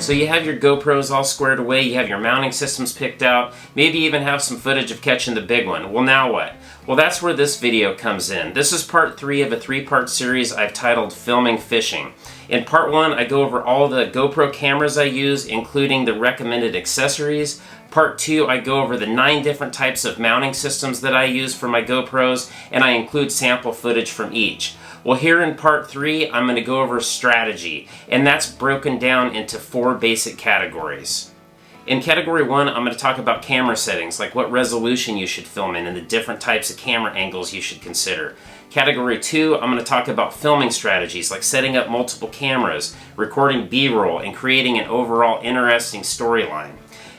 So you have your GoPros all squared away, you have your mounting systems picked out, maybe even have some footage of catching the big one. Well, now what? Well, that's where this video comes in. This is part 3 of a 3-part series I've titled Filming Fishing. In part 1, I go over all the GoPro cameras I use, including the recommended accessories. Part 2, I go over the 9 different types of mounting systems that I use for my GoPros, and I include sample footage from each. Well, here in part 3, I'm going to go over strategy, and that's broken down into 4 basic categories. In category 1, I'm going to talk about camera settings, like what resolution you should film in and the different types of camera angles you should consider. Category 2, I'm going to talk about filming strategies, like setting up multiple cameras, recording B-roll, and creating an overall interesting storyline.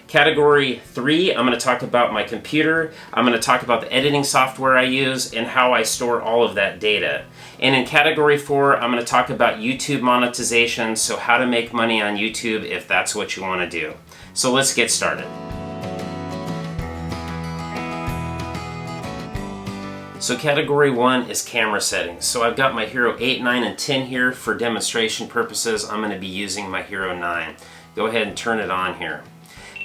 Category 3, I'm going to talk about my computer, I'm going to talk about the editing software I use, and how I store all of that data. And in category 4, I'm going to talk about YouTube monetization, so how to make money on YouTube if that's what you want to do. So let's get started. So category 1 is camera settings. So I've got my Hero 8, 9, and 10 here for demonstration purposes. I'm going to be using my Hero 9. Go ahead and turn it on here.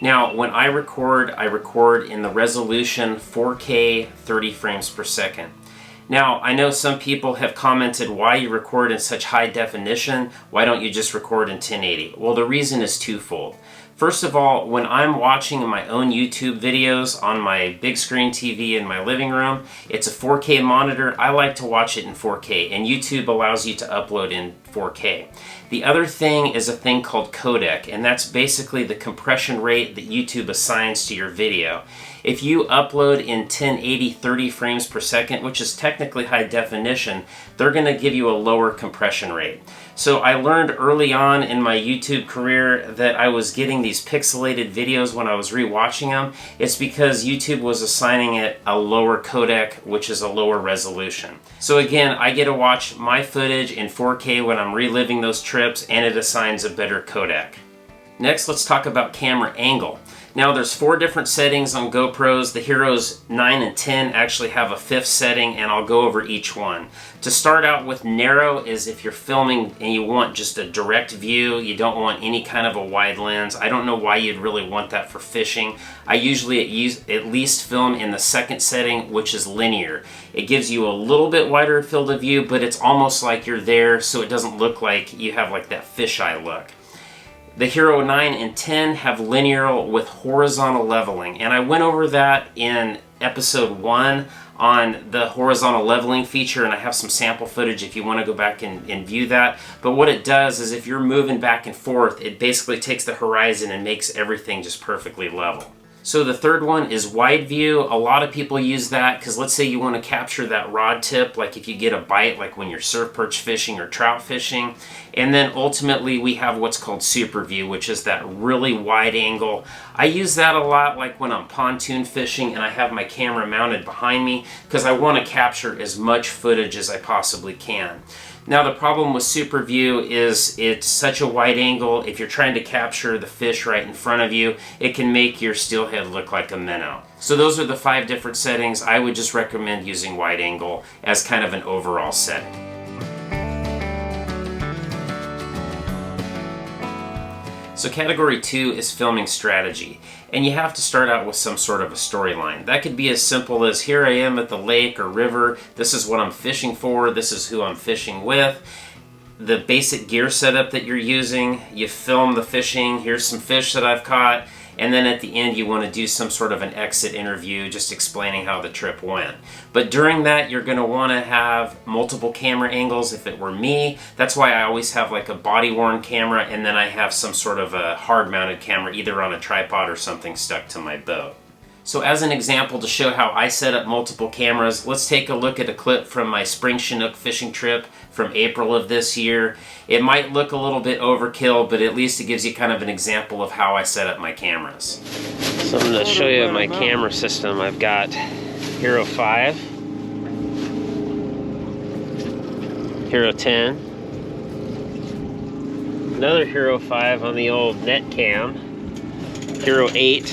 Now, when I record in the resolution 4K 30 frames per second. Now, I know some people have commented, why you record in such high definition, why don't you just record in 1080? Well, the reason is twofold. First of all, when I'm watching my own YouTube videos on my big screen TV in my living room, it's a 4K monitor. I like to watch it in 4K, and YouTube allows you to upload in 4K. The other thing is a thing called codec, and that's basically the compression rate that YouTube assigns to your video. If you upload in 1080 30 frames per second, which is technically high definition, they're going to give you a lower compression rate. So I learned early on in my YouTube career that I was getting these pixelated videos when I was rewatching them. It's because YouTube was assigning it a lower codec, which is a lower resolution. So again, I get to watch my footage in 4K when I'm reliving those trips, and it assigns a better codec. Next, let's talk about camera angle. Now, there's 4 different settings on GoPros. The Heroes 9 and 10 actually have a 5th setting, and I'll go over each one. To start out with, narrow is if you're filming and you want just a direct view, you don't want any kind of a wide lens. I don't know why you'd really want that for fishing. I usually at least film in the 2nd setting, which is linear. It gives you a little bit wider field of view, but it's almost like you're there, so it doesn't look like you have like that fisheye look. The Hero 9 and 10 have linear with horizontal leveling, and I went over that in episode 1 on the horizontal leveling feature, and I have some sample footage if you want to go back and view that. But what it does is if you're moving back and forth, it basically takes the horizon and makes everything just perfectly level. So the 3rd one is wide view. A lot of people use that because let's say you want to capture that rod tip, like if you get a bite, like when you're surf perch fishing or trout fishing. And then ultimately we have what's called super view, which is that really wide angle. I use that a lot like when I'm pontoon fishing and I have my camera mounted behind me because I want to capture as much footage as I possibly can. Now, the problem with super view is it's such a wide angle. If you're trying to capture the fish right in front of you, it can make your steelhead look like a minnow. So those are the 5 different settings. I would just recommend using wide angle as kind of an overall setting. So category 2 is filming strategy, and you have to start out with some sort of a storyline. That could be as simple as, here I am at the lake or river, this is what I'm fishing for, this is who I'm fishing with, the basic gear setup that you're using, you film the fishing, here's some fish that I've caught, and then at the end you want to do some sort of an exit interview just explaining how the trip went. But during that you're going to want to have multiple camera angles. If it were me, that's why I always have like a body worn camera, and then I have some sort of a hard mounted camera either on a tripod or something stuck to my boat. So as an example to show how I set up multiple cameras, let's take a look at a clip from my spring Chinook fishing trip from April of this year. It might look a little bit overkill, but at least it gives you kind of an example of how I set up my cameras. So I'm going to show you my camera system. I've got Hero 5, Hero 10, another Hero 5 on the old Netcam, Hero 8,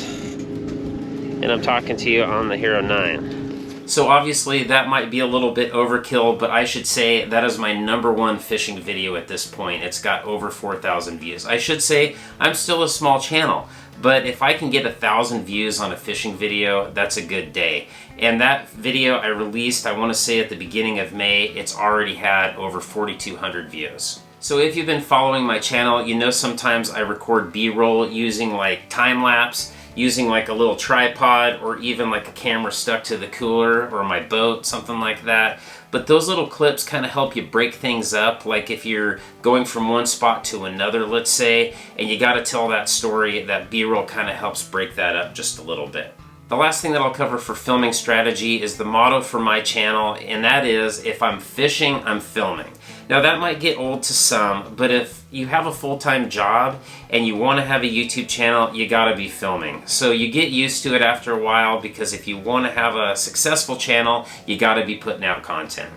and I'm talking to you on the Hero 9. So obviously that might be a little bit overkill, but I should say that is my #1 fishing video at this point. It's got over 4,000 views. I should say I'm still a small channel, but if I can get 1,000 views on a fishing video, that's a good day. And that video I released, I want to say at the beginning of May, it's already had over 4,200 views. So if you've been following my channel, you know sometimes I record B-roll using like time-lapse, using like a little tripod, or even like a camera stuck to the cooler or my boat, something like that. But those little clips kind of help you break things up, like if you're going from one spot to another, let's say, and you got to tell that story, that B-roll kind of helps break that up just a little bit. The last thing that I'll cover for filming strategy is the motto for my channel, and that is, if I'm fishing, I'm filming. Now that might get old to some, but if you have a full-time job and you want to have a YouTube channel, you gotta be filming. So you get used to it after a while, because if you want to have a successful channel, you gotta be putting out content.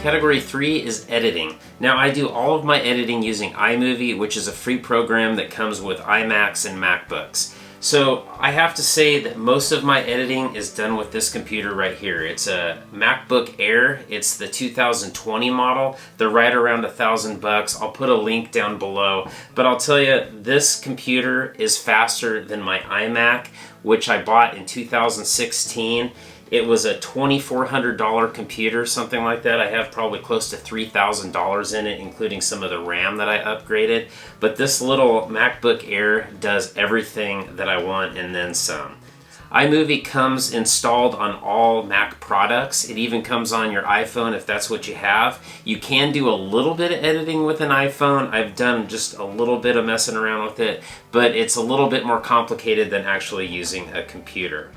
Category 3 is editing. Now I do all of my editing using iMovie, which is a free program that comes with iMacs and MacBooks. So I have to say that most of my editing is done with this computer right here. It's a MacBook Air. It's the 2020 model. They're right around $1,000. I'll put a link down below. But I'll tell you, this computer is faster than my iMac, which I bought in 2016. It was a $2,400 computer, something like that. I have probably close to $3,000 in it, including some of the RAM that I upgraded. But this little MacBook Air does everything that I want and then some. iMovie comes installed on all Mac products. It even comes on your iPhone if that's what you have. You can do a little bit of editing with an iPhone. I've done just a little bit of messing around with it, but it's a little bit more complicated than actually using a computer.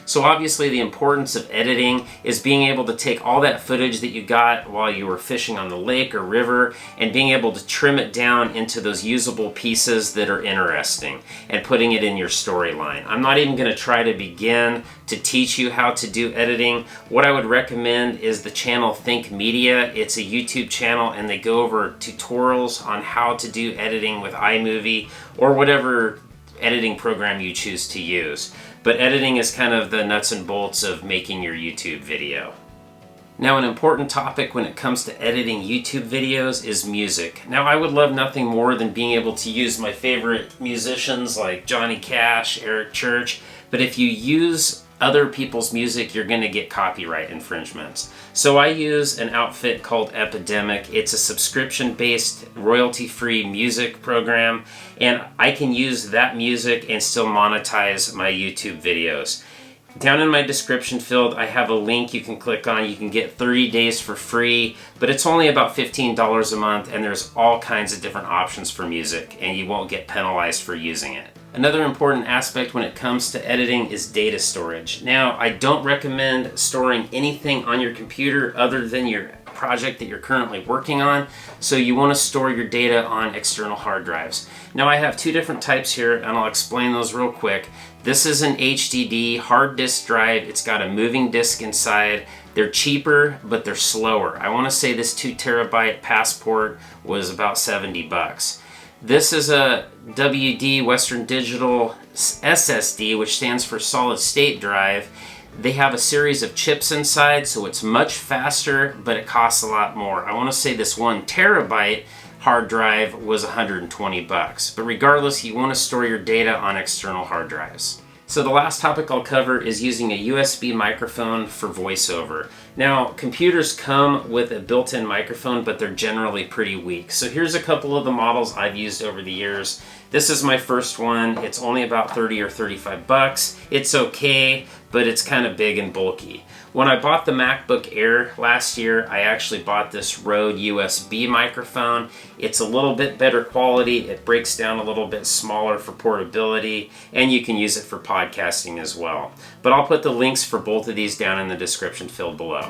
So obviously the importance of editing is being able to take all that footage that you got while you were fishing on the lake or river and being able to trim it down into those usable pieces that are interesting and putting it in your storyline. I'm not even going to try to begin to teach you how to do editing. What I would recommend is the channel Think Media. It's a YouTube channel and they go over tutorials on how to do editing with iMovie or whatever editing program you choose to use. But editing is kind of the nuts and bolts of making your YouTube video. Now, an important topic when it comes to editing YouTube videos is music. Now, I would love nothing more than being able to use my favorite musicians like Johnny Cash, Eric Church, but if you use other people's music, you're going to get copyright infringements. So I use an outfit called Epidemic. It's a subscription-based, royalty-free music program, and I can use that music and still monetize my YouTube videos. Down in my description field, I have a link you can click on. You can get 30 days for free, but it's only about $15 a month, and there's all kinds of different options for music, and you won't get penalized for using it. Another important aspect when it comes to editing is data storage. Now, I don't recommend storing anything on your computer other than your project that you're currently working on, so you want to store your data on external hard drives. Now, I have two different types here, and I'll explain those real quick. This is an HDD hard disk drive. It's got a moving disk inside. They're cheaper, but they're slower. I want to say this 2 terabyte Passport was about $70. This is a WD, Western Digital SSD, which stands for solid state drive. They have a series of chips inside, so it's much faster, but it costs a lot more. I want to say this 1 terabyte hard drive was $120. But regardless, you want to store your data on external hard drives. So the last topic I'll cover is using a USB microphone for voiceover. Now, computers come with a built-in microphone, but they're generally pretty weak. So here's a couple of the models I've used over the years. This is my first one. It's only about 30 or 35 bucks. It's okay, but it's kind of big and bulky. When I bought the MacBook Air last year, I actually bought this Rode USB microphone. It's a little bit better quality. It breaks down a little bit smaller for portability, and you can use it for podcasting as well. But I'll put the links for both of these down in the description field below.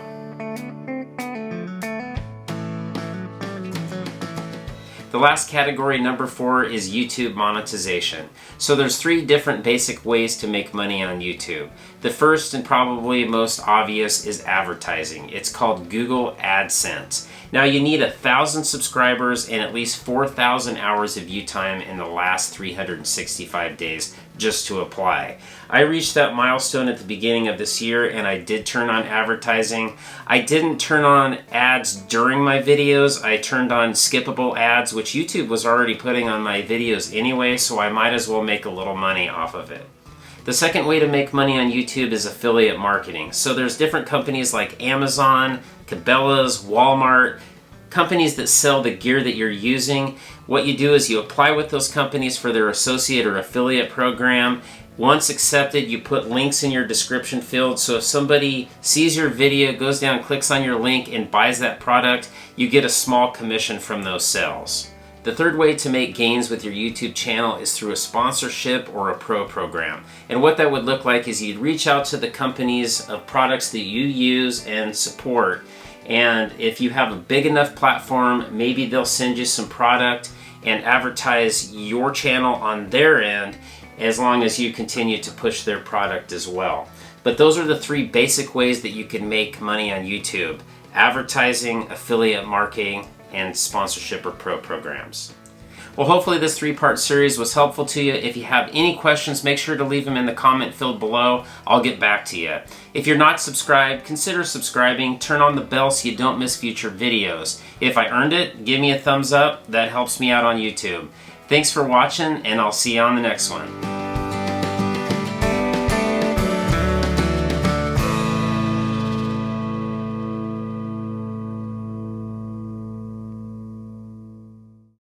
The last category, number 4, is YouTube monetization. So there's 3 different basic ways to make money on YouTube. The first and probably most obvious is advertising. It's called Google AdSense. Now you need 1,000 subscribers and at least 4,000 hours of view time in the last 365 days just to apply. I reached that milestone at the beginning of this year and I did turn on advertising. I didn't turn on ads during my videos. I turned on skippable ads, which YouTube was already putting on my videos anyway, so I might as well make a little money off of it. The second way to make money on YouTube is affiliate marketing. So there's different companies like Amazon, Cabela's, Walmart, companies that sell the gear that you're using. What you do is you apply with those companies for their associate or affiliate program. Once accepted, you put links in your description field, so if somebody sees your video, goes down, clicks on your link, and buys that product, you get a small commission from those sales. The third way to make gains with your YouTube channel is through a sponsorship or a pro program. And what that would look like is you'd reach out to the companies of products that you use and support, and if you have a big enough platform, maybe they'll send you some product and advertise your channel on their end, as long as you continue to push their product as well. But those are the 3 basic ways that you can make money on YouTube: advertising, affiliate marketing, and sponsorship or pro programs. Well, hopefully this 3-part series was helpful to you. If you have any questions, make sure to leave them in the comment field below. I'll get back to you. If you're not subscribed, consider subscribing. Turn on the bell so you don't miss future videos. If I earned it, give me a thumbs up. That helps me out on YouTube. Thanks for watching, and I'll see you on the next one.